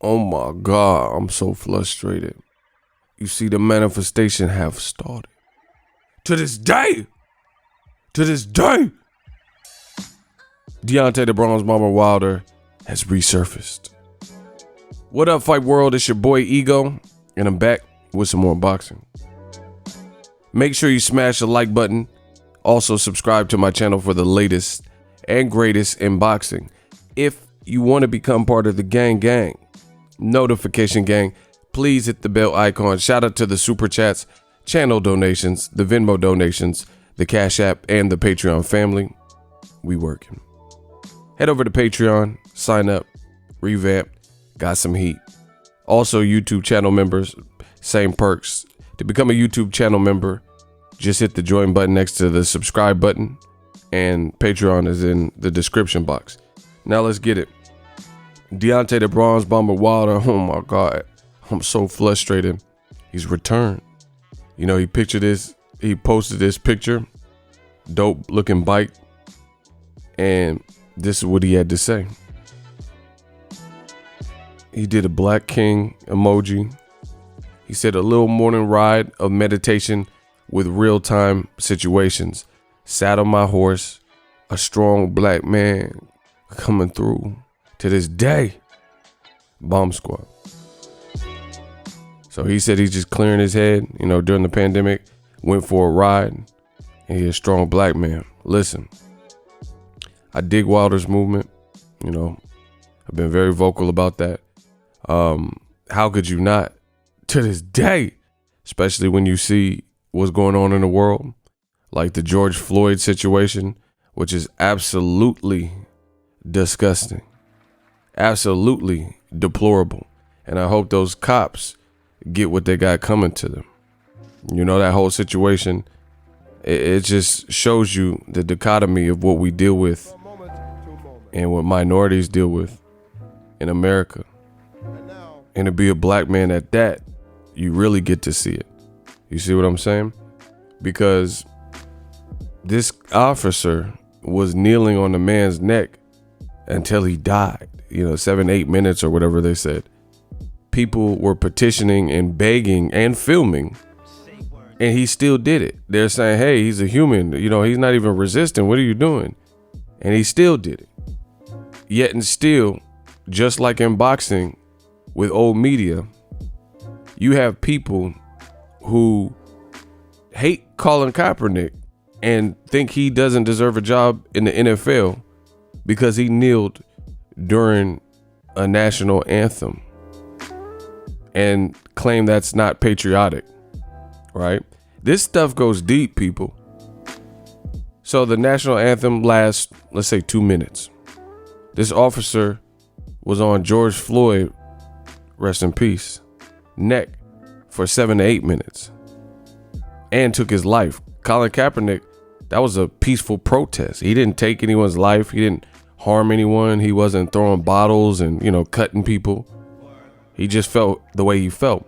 Oh my God, I'm so frustrated. You see, the manifestation have started. To this day, Deontay the Bronze Bomber Wilder has resurfaced. What up, Fight World? It's your boy Ego, and I'm back with some more boxing. Make sure you smash the like button. Also, subscribe to my channel for the latest and greatest in boxing. If you want to become part of the gang, notification gang, please hit the bell icon. Shout out to the super chats, channel donations, the Venmo donations, the Cash App, and the Patreon family. We working. Head over to Patreon, sign up, revamp, got some heat. Also, YouTube channel members, same perks. To become a YouTube channel member, just hit the join button next to the subscribe button, and Patreon is in the description box. Now let's get it. Deontay the Bronze Bomber Wilder, oh my God, I'm so frustrated. He's returned. You know, he posted this picture, dope looking bike, and this is what he had to say. He did a Black King emoji. He said, a little morning ride of meditation with real-time situations. Sat on my horse, a strong black man coming through to this day. Bomb squad. So he said he's just clearing his head, you know, during the pandemic, went for a ride, and he's a strong black man. Listen, I dig Wilder's movement. You know, I've been very vocal about that. How could you not? To this day, especially when you see what's going on in the world, like the George Floyd situation, which is absolutely disgusting, absolutely deplorable. And I hope those cops get what they got coming to them. You know, that whole situation, it just shows you the dichotomy of what we deal with and what minorities deal with in America. And to be a black man at that, you really get to see it. You see what I'm saying? Because this officer was kneeling on the man's neck until he died, 7-8 minutes or whatever they said. People were petitioning and begging and filming, and he still did it. They're saying, hey, he's a human, he's not even resisting. What are you doing? And he still did it. Yet and still, just like in boxing with old media, you have people who hate Colin Kaepernick and think he doesn't deserve a job in the NFL because he kneeled during a national anthem and claim that's not patriotic, right? This stuff goes deep, people. So the national anthem lasts, let's say, 2 minutes. This officer was on George Floyd, rest in peace, neck for 7 to 8 minutes and took his life. Colin Kaepernick, that was a peaceful protest. He didn't take anyone's life. He didn't harm anyone. He wasn't throwing bottles and, cutting people. He just felt the way he felt.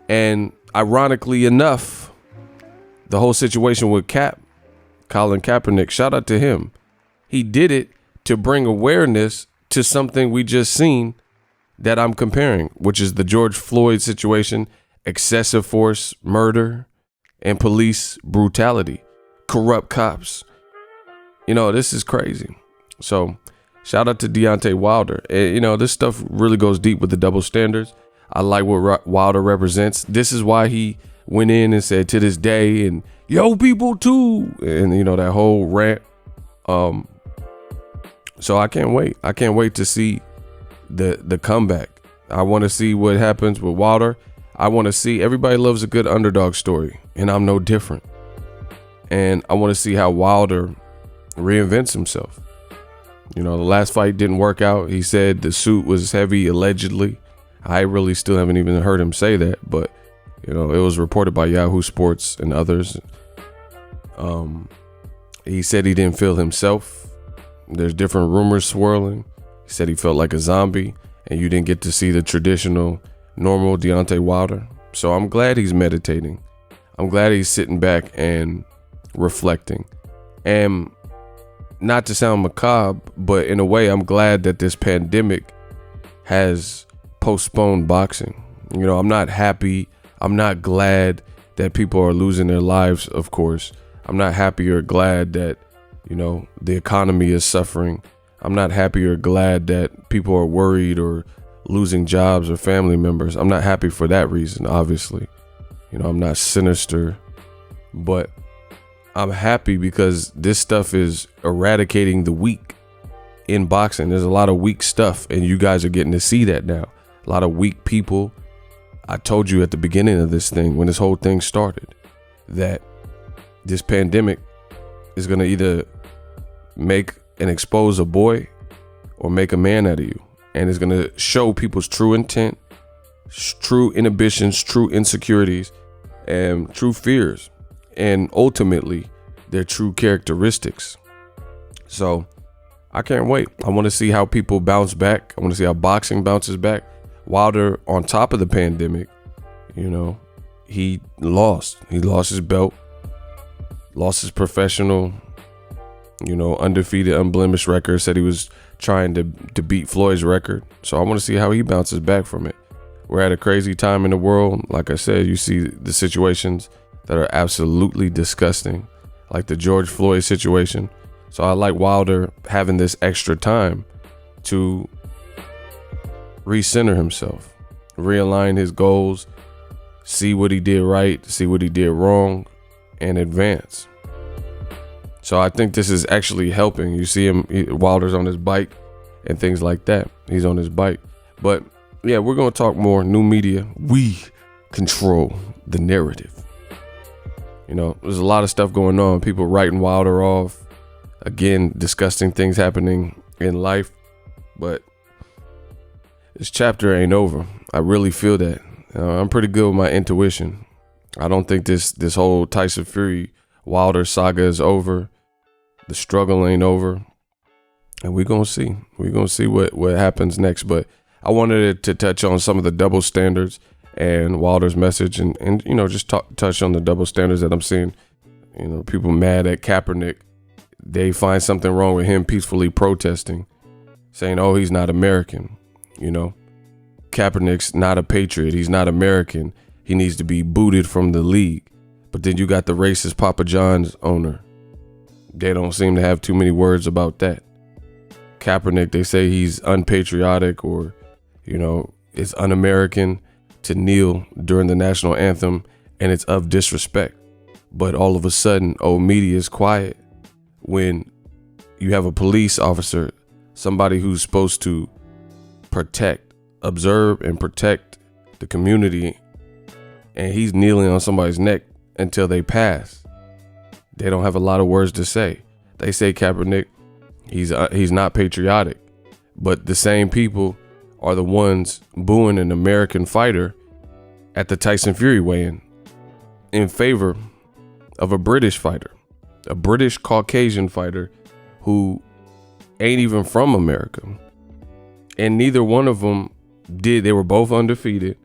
And ironically enough, the whole situation with Colin Kaepernick, shout out to him. He did it to bring awareness to something we just seen that I'm comparing, which is the George Floyd situation, excessive force, murder, and police brutality, corrupt cops. This is crazy. So shout out to Deontay Wilder. And, this stuff really goes deep with the double standards. I like what Wilder represents. This is why he went in and said to this day and yo people too. And, that whole rant. So I can't wait. I can't wait to see the comeback. I want to see what happens with Wilder. I want to see, everybody loves a good underdog story, and I'm no different. And I want to see how Wilder reinvents himself. The last fight didn't work out. He said the suit was heavy, allegedly. I really still haven't even heard him say that, but it was reported by Yahoo Sports and others. He said he didn't feel himself. There's different rumors swirling. He said he felt like a zombie, and you didn't get to see the traditional, normal Deontay Wilder. So I'm glad he's meditating. I'm glad he's sitting back and reflecting. And not to sound macabre, but in a way, I'm glad that this pandemic has postpone boxing. You know, I'm not happy. I'm not glad that people are losing their lives, of course. I'm not happy or glad that, you know, the economy is suffering. I'm not happy or glad that people are worried or losing jobs or family members. I'm not happy for that reason, obviously. You know, I'm not sinister, but I'm happy because this stuff is eradicating the weak in boxing. There's a lot of weak stuff, and you guys are getting to see that now. A lot of weak people. I told you at the beginning of this thing, when this whole thing started, that this pandemic is going to either make and expose a boy or make a man out of you. And it's going to show people's true intent, true inhibitions, true insecurities, and true fears, and ultimately their true characteristics. So I can't wait. I want to see how people bounce back. I want to see how boxing bounces back. Wilder, on top of the pandemic, you know, he lost his belt, lost his professional, you know, undefeated, unblemished record. Said he was trying to beat Floyd's record. So I want to see how he bounces back from it. We're at a crazy time in the world. Like I said, you see the situations that are absolutely disgusting, like the George Floyd situation. So I like Wilder having this extra time to recenter himself, realign his goals, see what he did right, see what he did wrong, and advance. So I think this is actually helping. You see him, Wilder's on his bike and things like that. He's on his bike. But yeah, we're going to talk more new media. We control the narrative. You know, there's a lot of stuff going on. People writing Wilder off. Again, disgusting things happening in life. But this chapter ain't over. I really feel that. I'm pretty good with my intuition. I don't think this whole Tyson Fury Wilder saga is over. The struggle ain't over. And we're going to see. We're going to see what happens next. But I wanted to touch on some of the double standards and Wilder's message and you know, just touch on the double standards that I'm seeing. You know, people mad at Kaepernick. They find something wrong with him peacefully protesting, saying, oh, he's not American. You know, Kaepernick's not a patriot. He's not American. He needs to be booted from the league. But then you got the racist Papa John's owner. They don't seem to have too many words about that. Kaepernick, they say he's unpatriotic or, you know, it's un-American to kneel during the national anthem and it's of disrespect. But all of a sudden, media is quiet when you have a police officer, somebody who's supposed to protect, observe and protect the community, and he's kneeling on somebody's neck until they pass. They don't have a lot of words to say. They say Kaepernick, he's not patriotic, but the same people are the ones booing an American fighter at the Tyson Fury weigh-in in favor of a British fighter, a British Caucasian fighter who ain't even from America. And neither one of them did. They were both undefeated,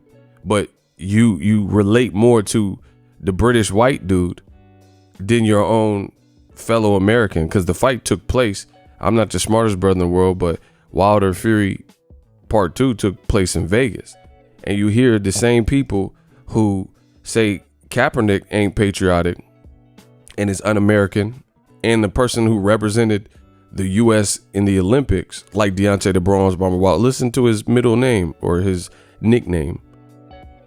but you relate more to the British white dude than your own fellow American, because the fight took place. I'm not the smartest brother in the world, but Wilder Fury Part 2 took place in Vegas. And you hear the same people who say Kaepernick ain't patriotic and is un-American, and the person who represented the U.S. in the Olympics, like Deontay the Bronze Bomber. Well, listen to his middle name or his nickname,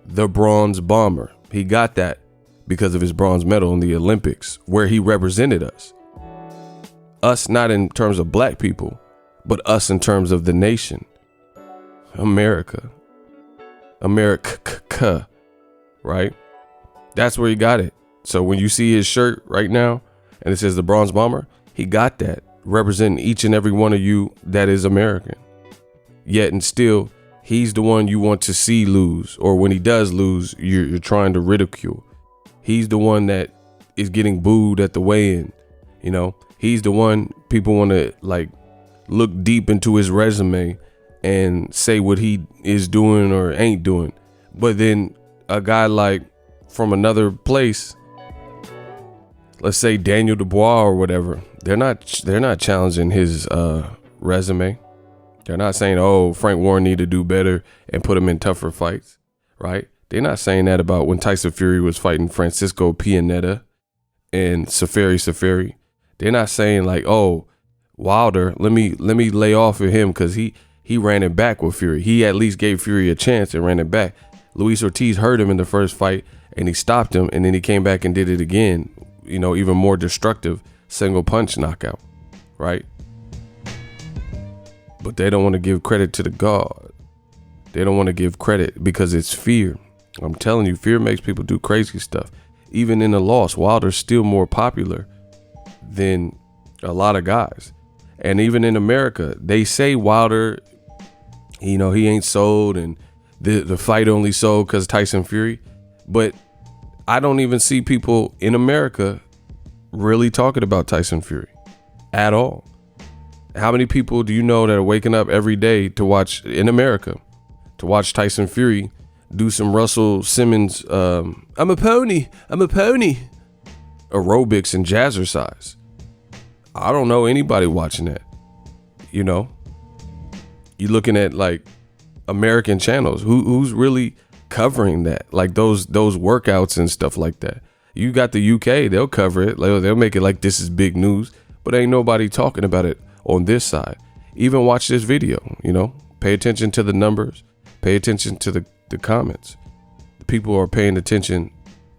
the Bronze Bomber. He got that because of his bronze medal in the Olympics, where he represented us. Us, not in terms of black people, but us in terms of the nation. America, right? That's where he got it. So when you see his shirt right now and it says the Bronze Bomber, he got that, representing each and every one of you that is American. Yet and still, he's the one you want to see lose, or when he does lose, you're trying to ridicule. He's the one that is getting booed at the weigh-in. You know, he's the one people want to like look deep into his resume and say what he is doing or ain't doing. But then a guy like from another place, let's say Daniel Dubois or whatever, they're not challenging his resume. They're not saying, oh, Frank Warren need to do better and put him in tougher fights, right? They're not saying that about when Tyson Fury was fighting Francisco Pianeta and Safari. They're not saying like, oh, Wilder, let me lay off of him because he ran it back with Fury. He at least gave Fury a chance and ran it back. Luis Ortiz hurt him in the first fight and he stopped him, and then he came back and did it again, even more destructive single punch knockout, right? But they don't want to give credit to the God. They don't want to give credit because it's fear. I'm telling you, fear makes people do crazy stuff. Even in the loss, Wilder's still more popular than a lot of guys. And even in America, they say Wilder, he ain't sold and the fight only sold because Tyson Fury. But I don't even see people in America really talking about Tyson Fury at all. How many people do you know that are waking up every day to watch in America, to watch Tyson Fury do some Russell Simmons, I'm a pony, aerobics and jazzercise? I don't know anybody watching that. You're looking at like American channels. Who's really covering that? Like those workouts and stuff like that. You got the UK, they'll cover it. They'll make it like this is big news, but ain't nobody talking about it on this side. Even watch this video, pay attention to the numbers, pay attention to the comments. The people are paying attention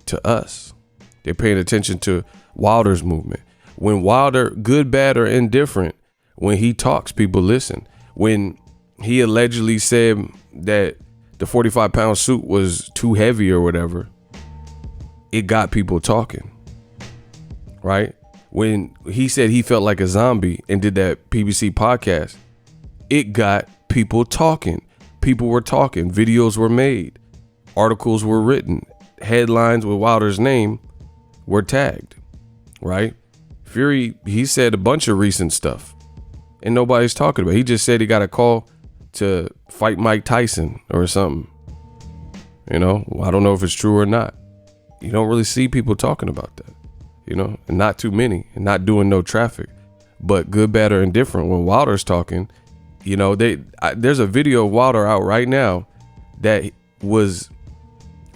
to us. They're paying attention to Wilder's movement. When Wilder, good, bad, or indifferent, when he talks, people listen. When he allegedly said that the 45-pound suit was too heavy or whatever, it got people talking, right? When he said he felt like a zombie and did that PBC podcast, it got people talking. People were talking. Videos were made. Articles were written. Headlines with Wilder's name were tagged, right? Fury, he said a bunch of recent stuff and nobody's talking about it. He just said he got a call to fight Mike Tyson or something. I don't know if it's true or not. You don't really see people talking about that, and not too many, and not doing no traffic. But good, bad, or indifferent, when Wilder's talking, there's a video of Wilder out right now that is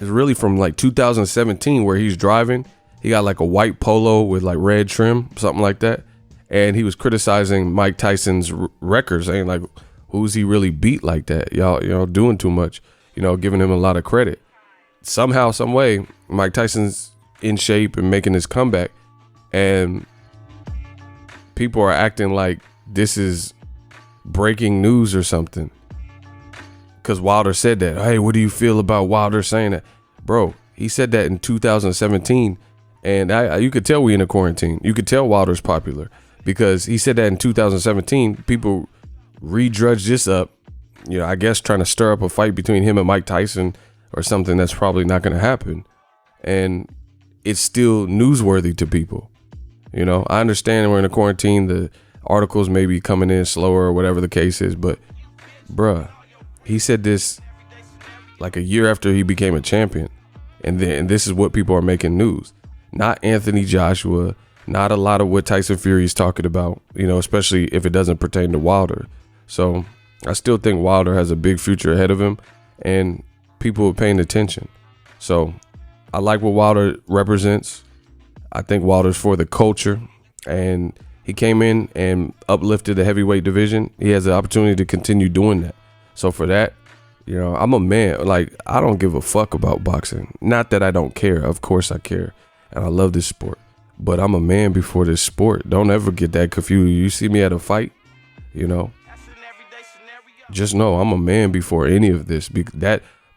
really from like 2017 where he's driving. He got like a white polo with like red trim, something like that. And he was criticizing Mike Tyson's records, saying like, who's he really beat like that? Y'all doing too much, giving him a lot of credit. Somehow, some way, Mike Tyson's in shape and making his comeback, and people are acting like this is breaking news or something because Wilder said that. Hey, what do you feel about Wilder saying that? Bro, he said that in 2017, and you could tell we in a quarantine. You could tell Wilder's popular because he said that in 2017. People redrudged this up, I guess trying to stir up a fight between him and Mike Tyson or something that's probably not going to happen. And it's still newsworthy to people. I understand we're in a quarantine. The articles may be coming in slower or whatever the case is. But, bruh, he said this like a year after he became a champion. And this is what people are making news. Not Anthony Joshua. Not a lot of what Tyson Fury is talking about, especially if it doesn't pertain to Wilder. So I still think Wilder has a big future ahead of him. And people are paying attention. So I like what Wilder represents. I think Wilder's for the culture, and he came in and uplifted the heavyweight division. He has the opportunity to continue doing that. So for that, I'm a man. Like, I don't give a fuck about boxing. Not that I don't care. Of course I care. And I love this sport. But I'm a man before this sport. Don't ever get that confused. You see me at a fight, just know I'm a man before any of this.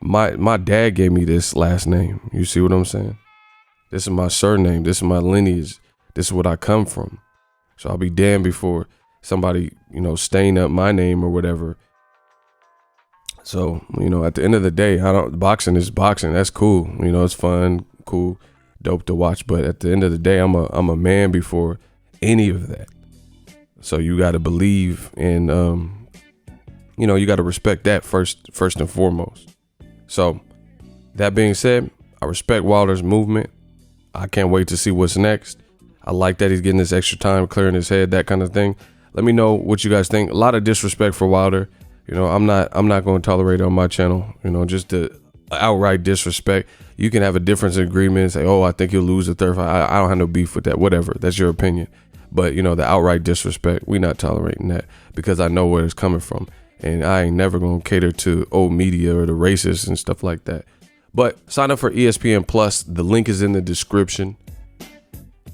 My dad gave me this last name. You see what I'm saying? This is my surname. This is my lineage. This is what I come from. So I'll be damned before somebody, stain up my name or whatever. So, at the end of the day, boxing is boxing. That's cool. It's fun, cool, dope to watch. But at the end of the day, I'm a man before any of that. So you got to believe in, you got to respect that first and foremost. So that being said, I respect Wilder's movement. I can't wait to see what's next. I like that he's getting this extra time clearing his head, that kind of thing. Let me know what you guys think. A lot of disrespect for Wilder. You know, I'm not going to tolerate it on my channel. You know, just the outright disrespect. You can have a difference in agreement and say, oh, I think he'll lose the third fight. I don't have no beef with that. Whatever. That's your opinion. But, you know, the outright disrespect, we not tolerating that, because I know where it's coming from. And I ain't never going to cater to old media or the racists and stuff like that. But sign up for ESPN Plus. The link is in the description.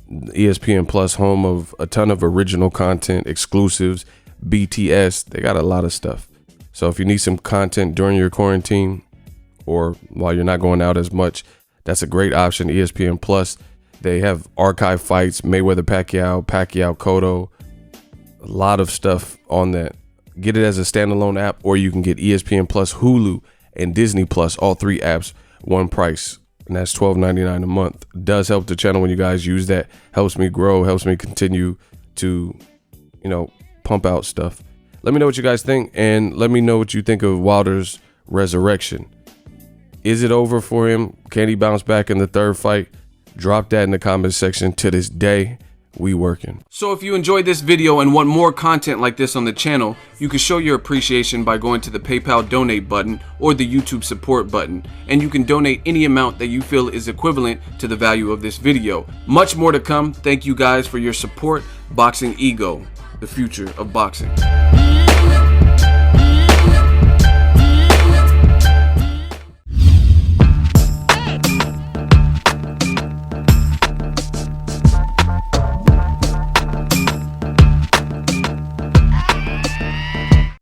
ESPN Plus, home of a ton of original content, exclusives, BTS. They got a lot of stuff. So if you need some content during your quarantine or while you're not going out as much, that's a great option. ESPN Plus. They have archive fights, Mayweather, Pacquiao, Cotto, a lot of stuff on that. Get it as a standalone app, or you can get ESPN Plus, Hulu, and Disney Plus, all 3 apps, one price. And that's $12.99 a month. It does help the channel when you guys use that. Helps me grow, helps me continue to, you know, pump out stuff. Let me know what you guys think, and let me know what you think of Wilder's resurrection. Is it over for him? Can he bounce back in the third fight? Drop that in the comment section. To this day, we working. So if you enjoyed this video and want more content like this on the channel, you can show your appreciation by going to the PayPal donate button or the YouTube support button, and you can donate any amount that you feel is equivalent to the value of this video. Much more to come. Thank you guys for your support. Boxingego, the future of boxing.